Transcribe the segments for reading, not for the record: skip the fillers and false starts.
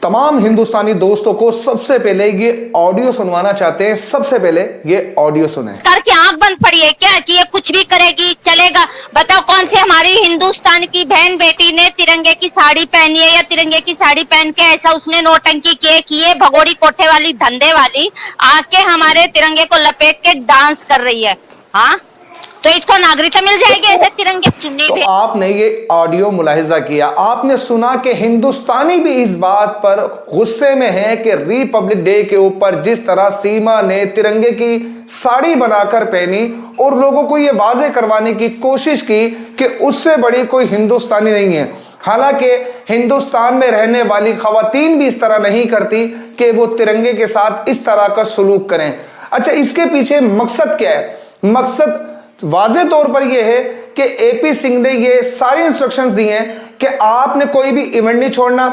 तमाम हिंदुस्तानी दोस्तों को सबसे पहले ये ऑडियो सुनवाना चाहते हैं। सबसे पहले ये ऑडियो सुने। करके आंख बंद पड़ी है क्या कि ये कुछ भी करेगी चलेगा? बताओ कौन से हमारी हिंदुस्तान की बहन बेटी ने तिरंगे की साड़ी पहनी है या तिरंगे की साड़ी पहन के ऐसा उसने नौटंकी की है भगोड़ी कोठे वाली धंधे वाली आके हमारे तिरंगे को लपेट के डांस कर रही है। हाँ तो इसको नागरिकता मिल जाएगी ऐसे तिरंगे चुन्नी तो पे। आपने ये ऑडियो मुलाहिजा किया, आपने सुना कि हिंदुस्तानी भी इस बात पर गुस्से में है कि रिपब्लिक डे के ऊपर जिस तरह सीमा ने तिरंगे की साड़ी बनाकर पहनी और लोगों को ये वाजे करवाने की कोशिश की कि उससे बड़ी कोई हिंदुस्तानी नहीं है। हालांकि हिंदुस्तान में रहने वाली खवातीन भी इस तरह नहीं करती कि वो तिरंगे के साथ इस तरह का सलूक करें। अच्छा, इसके पीछे मकसद क्या है? मकसद वाज़े तौर पर यह है कि एपी सिंह ने ये सारी इंस्ट्रक्शंस दी हैं कि आपने कोई भी इवेंट नहीं छोड़ना,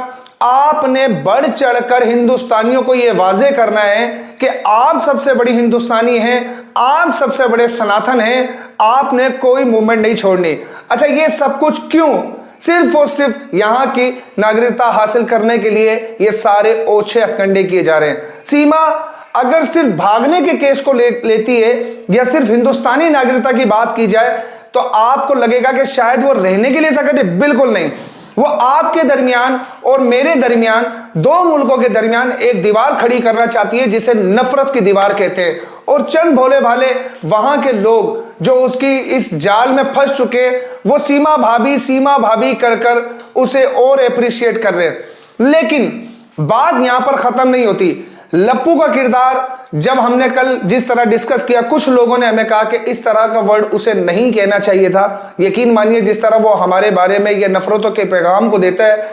आपने बढ़ चढ़कर हिंदुस्तानियों को यह वाज़े करना है कि आप सबसे बड़ी हिंदुस्तानी हैं, आप सबसे बड़े सनातन हैं, आपने कोई मूवमेंट नहीं छोड़नी। अच्छा, ये सब कुछ क्यों? सिर्फ और सिर्फ यहां की नागरिकता हासिल करने के लिए ये सारे ओछे हथकंडे किए जा रहे हैं। सीमा अगर सिर्फ भागने के केस को लेती है या सिर्फ हिंदुस्तानी नागरिकता की बात की जाए तो आपको लगेगा कि शायद वो रहने के लिए सकते। बिल्कुल नहीं, वो आपके दरमियान और मेरे दरमियान, दो मुल्कों के दरमियान एक दीवार खड़ी करना चाहती है जिसे नफरत की दीवार कहते हैं। और चंद भोले भाले वहां के लोग जो उसकी इस जाल में फंस चुके, वो सीमा भाभी कर कर उसे और अप्रिशिएट कर रहे हैं। लेकिन बात यहां पर खत्म नहीं होती। लप्पू का किरदार जब हमने कल जिस तरह डिस्कस किया, कुछ लोगों ने हमें कहा कि इस तरह का वर्ड उसे नहीं कहना चाहिए था। यकीन मानिए जिस तरह वो हमारे बारे में ये नफरतों के पैगाम को देता है,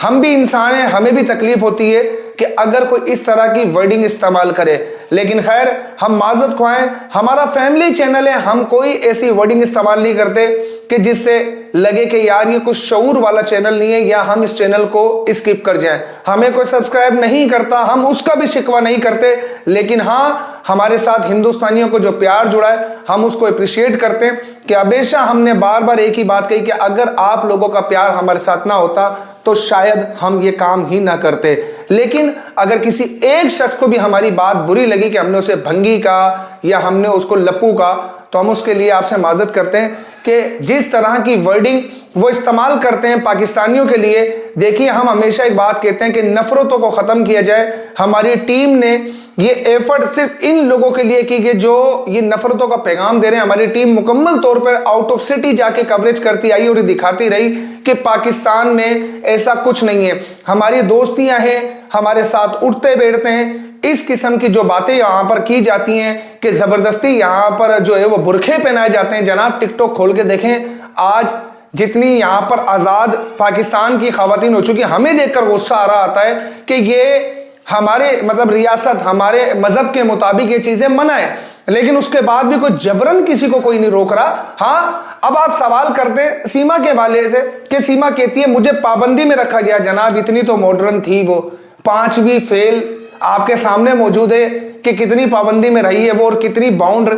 हम भी इंसान हैं, हमें भी तकलीफ होती है कि अगर कोई इस तरह की वर्डिंग इस्तेमाल करे। लेकिन खैर, हम माजरत ख्वाएं, हमारा फैमिली चैनल है, हम कोई ऐसी वर्डिंग इस्तेमाल नहीं करते कि जिससे लगे कि यार ये कुछ शऊर वाला चैनल नहीं है या हम इस चैनल को स्किप कर जाएं। हमें कोई सब्सक्राइब नहीं करता, हम उसका भी शिकवा नहीं करते। लेकिन हाँ, हमारे साथ हिंदुस्तानियों को जो प्यार जुड़ा है हम उसको अप्रिशिएट करते हैं कि हमेशा हमने बार बार एक ही बात कही कि अगर आप लोगों का प्यार हमारे साथ ना होता तो शायद हम ये काम ही ना करते। लेकिन अगर किसी एक शख्स को भी हमारी बात बुरी लगी कि हमने उसे भंगी कहा या हमने उसको लप्पू कहा, तो हम उसके लिए आपसे माजरत करते हैं कि जिस तरह की वर्डिंग वो इस्तेमाल करते हैं पाकिस्तानियों के लिए। देखिए, हम हमेशा एक बात कहते हैं कि नफरतों को ख़त्म किया जाए। हमारी टीम ने ये एफर्ट सिर्फ इन लोगों के लिए की कि जो ये नफरतों का पैगाम दे रहे हैं। हमारी टीम मुकम्मल तौर पर आउट ऑफ सिटी जाके कवरेज करती आई और ये दिखाती रही कि पाकिस्तान में ऐसा कुछ नहीं है। हमारी दोस्तियां हैं, हमारे साथ उठते बैठते हैं। इस किस्म की जो बातें यहाँ पर की जाती हैं कि ज़बरदस्ती यहाँ पर जो है वो बुरखे पहनाए जाते हैं। जनाब, टिकटॉक खोल के देखें, आज जितनी यहाँ पर आज़ाद पाकिस्तान की खवातीन हो चुकी, हमें देखकर गुस्सा आ रहा आता है कि ये हमारे मतलब रियासत, हमारे मजहब के मुताबिक ये चीज़ें मना है, लेकिन उसके बाद भी कोई जबरन किसी को कोई नहीं रोक रहा। हाँ, अब आप सवाल करते हैं सीमा के वाले से कि सीमा कहती है मुझे पाबंदी में रखा गया। जनाब, इतनी तो मॉडर्न थी वो, 5वीं फेल आपके सामने मौजूद है कि कितनी पाबंदी में रही है वो और कितनी बाउंड।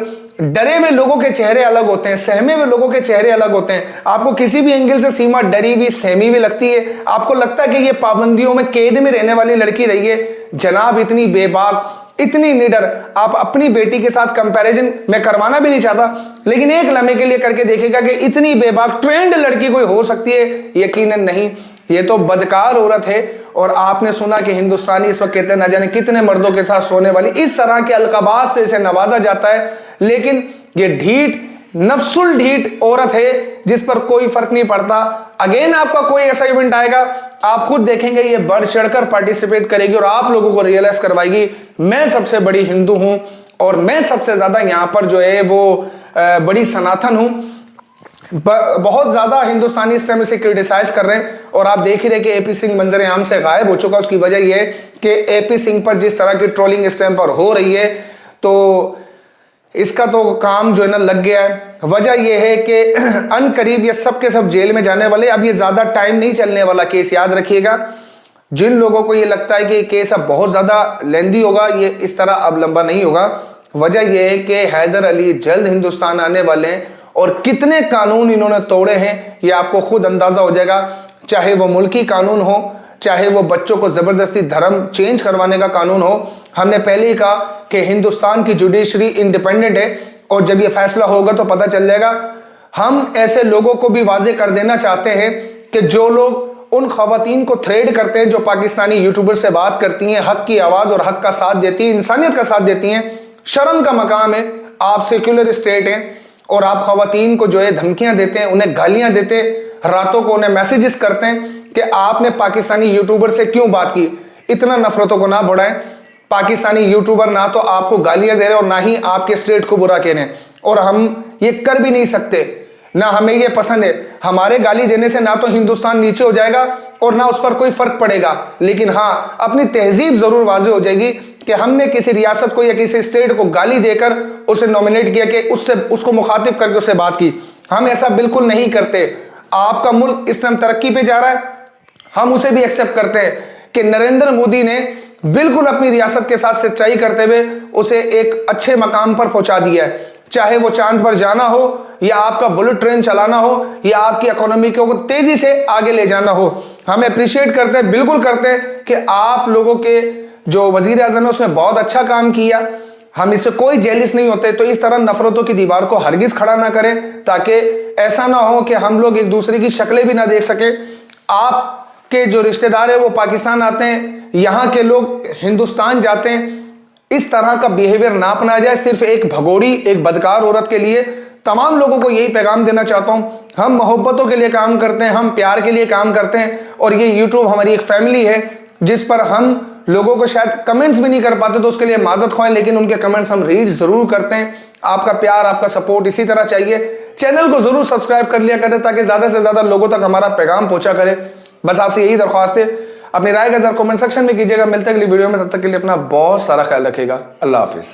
डरे हुए लोगों के चेहरे अलग होते हैं, सहमे हुए लोगों के चेहरे अलग होते हैं। आपको किसी भी एंगल से सीमा डरी हुई, सहमी हुई लगती है। आपको लगता है कि ये पाबंदियों में कैद में रहने वाली लड़की रही है। जनाब, इतनी बेबाक, इतनी निडर, आप अपनी बेटी के साथ कंपैरिजन मैं करवाना भी नहीं चाहता, लेकिन एक लम्हे के लिए करके देखेगा कि इतनी बेबाक ट्रेंड लड़की कोई हो सकती है? यकीनन नहीं, ये तो बदकार औरत है। और आपने सुना कि हिंदुस्तानी इस वक्त कहते हैं न जाने कितने मर्दों के साथ सोने वाली, इस तरह के अलकाबात से इसे नवाजा जाता है। लेकिन ये ढीठ, नफ्सुल ढीठ औरत है जिस पर कोई फर्क नहीं पड़ता। अगेन आपका कोई ऐसा इवेंट आएगा, आप खुद देखेंगे ये बढ़ चढ़कर पार्टिसिपेट करेगी और आप लोगों को रियलाइज करवाएगी मैं सबसे बड़ी हिंदू हूं और मैं सबसे ज्यादा यहां पर जो है वो बड़ी सनातन हूं। बहुत ज्यादा हिंदुस्तानी इस टाइम इसे क्रिटिसाइज कर रहे हैं और आप देख ही रहे कि एपी सिंह मंजर आम से गायब हो चुका। उसकी वजह यह है कि एपी सिंह पर जिस तरह की ट्रोलिंग इस टाइम पर हो रही है तो इसका तो काम जो है ना लग गया है। वजह यह है कि अनकरीब ये सब के सब जेल में जाने वाले। अब ये ज्यादा टाइम नहीं चलने वाला केस, याद रखिएगा। जिन लोगों को ये लगता है कि ये केस अब बहुत ज्यादा लेंदी होगा, ये इस तरह अब लंबा नहीं होगा। वजह यह है कि हैदर अली जल्द हिंदुस्तान आने वाले हैं और कितने कानून इन्होंने तोड़े हैं ये आपको खुद अंदाजा हो जाएगा। चाहे वो मुल्की कानून हो, चाहे वो बच्चों को जबरदस्ती धर्म चेंज करवाने का कानून हो। हमने पहले ही कहा कि हिंदुस्तान की जुडिशरी इंडिपेंडेंट है और जब ये फैसला होगा तो पता चल जाएगा। हम ऐसे लोगों को भी वाजे कर देना चाहते हैं कि जो लोग उन खवातीन को थ्रेड करते हैं जो पाकिस्तानी यूट्यूबर से बात करती हैं, हक की आवाज और हक का साथ देती हैं, इंसानियत का साथ देती हैं, शर्म का मकाम है। आप सेक्युलर स्टेट हैं और आप खवातीन को जो है धमकियां देते हैं, उन्हें गालियां देते हैं, रातों को उन्हें मैसेजेस करते हैं कि आपने पाकिस्तानी यूट्यूबर से क्यों बात की। इतना नफरतों को ना बढ़ाएं। पाकिस्तानी यूट्यूबर ना तो आपको गालियां दे रहे और ना ही आपके स्टेट को बुरा कह रहे हैं, और हम ये कर भी नहीं सकते, ना हमें ये पसंद है। हमारे गाली देने से ना तो हिंदुस्तान नीचे हो जाएगा और ना उस पर कोई फर्क पड़ेगा, लेकिन हाँ अपनी तहजीब जरूर वाज़ेह हो जाएगी कि हमने किसी रियासत को या किसी स्टेट को गाली देकर उसे नॉमिनेट किया कि उसको मुखातिब करके उससे बात की। हम ऐसा बिल्कुल नहीं करते। आपका मुल्क इस टाइम तरक्की पे जा रहा है, हम उसे भी एक्सेप्ट करते हैं कि नरेंद्र मोदी ने बिल्कुल अपनी रियासत के साथ सच्चाई करते हुए उसे एक अच्छे मकाम पर पहुंचा दिया है। चाहे वो चांद पर जाना हो या आपका बुलेट ट्रेन चलाना हो या आपकी इकोनॉमी को तेजी से आगे ले जाना हो, हम अप्रिशिएट करते हैं, बिल्कुल करते हैं कि आप लोगों के जो वजीर आजम है उसने बहुत अच्छा काम किया। हम इससे कोई जेलिस नहीं होते। तो इस तरह नफरतों की दीवार को हरगिज खड़ा ना करें, ताकि ऐसा ना हो कि हम लोग एक दूसरे की शक्लें भी ना देख सके। आपके जो रिश्तेदार है वो पाकिस्तान आते हैं, यहाँ के लोग हिंदुस्तान जाते हैं। इस तरह का बिहेवियर ना अपनाया जाए सिर्फ एक भगोड़ी, एक बदकार औरत के लिए। तमाम लोगों को यही पैगाम देना चाहता हूं, हम मोहब्बतों के लिए काम करते हैं, हम प्यार के लिए काम करते हैं, और ये यूट्यूब हमारी एक फैमिली है जिस पर हम लोगों को शायद कमेंट्स भी नहीं कर पाते, तो उसके लिए माजरत ख्वाह, लेकिन उनके कमेंट्स हम रीड जरूर करते हैं। आपका प्यार, आपका सपोर्ट इसी तरह चाहिए। चैनल को जरूर सब्सक्राइब कर लिया करें ताकि ज्यादा से ज्यादा लोगों तक हमारा पैगाम पहुंचा करे। बस आपसे यही दरख्वास्त है। अपनी राय का जरा कमेंट सेक्शन में कीजिएगा। मिलते हैं अगली वीडियो में, तब तक के लिए अपना बहुत सारा ख्याल रखिएगा। अल्लाह हाफिज।